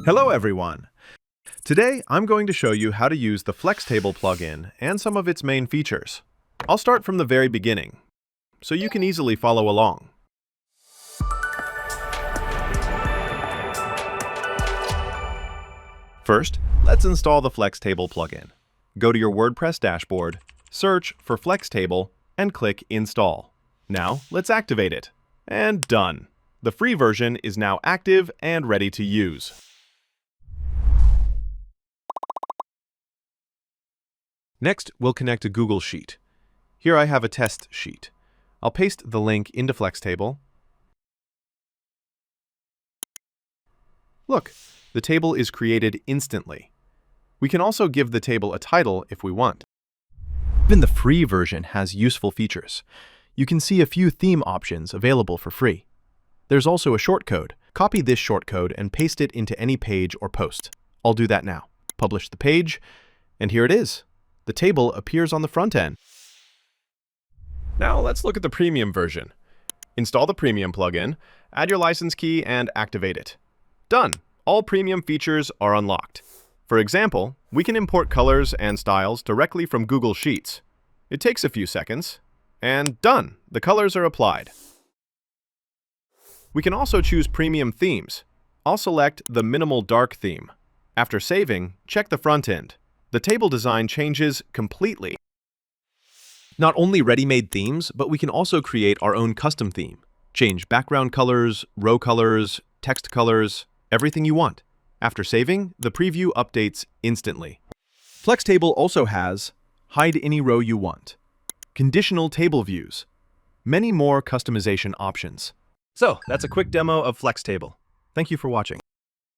Hello everyone! Today I'm going to show you how to use the FlexTable plugin and some of its main features. I'll start from the very beginning, so you can easily follow along. First, let's install the FlexTable plugin. Go to your WordPress dashboard, search for FlexTable, and click Install. Now, let's activate it. And done! The free version is now active and ready to use. Next, we'll connect a Google Sheet. Here I have a test sheet. I'll paste the link into FlexTable. Look, the table is created instantly. We can also give the table a title if we want. Even the free version has useful features. You can see a few theme options available for free. There's also a shortcode. Copy this shortcode and paste it into any page or post. I'll do that now. Publish the page, and here it is. The table appears on the front end. Now let's look at the premium version. Install the premium plugin, add your license key, and activate it. Done! All premium features are unlocked. For example, we can import colors and styles directly from Google Sheets. It takes a few seconds, and done! The colors are applied. We can also choose premium themes. I'll select the minimal dark theme. After saving, check the front end. The table design changes completely. Not only ready-made themes, but we can also create our own custom theme. Change background colors, row colors, text colors, everything you want. After saving, the preview updates instantly. FlexTable also has hide any row you want, conditional table views, many more customization options. So, that's a quick demo of FlexTable. Thank you for watching.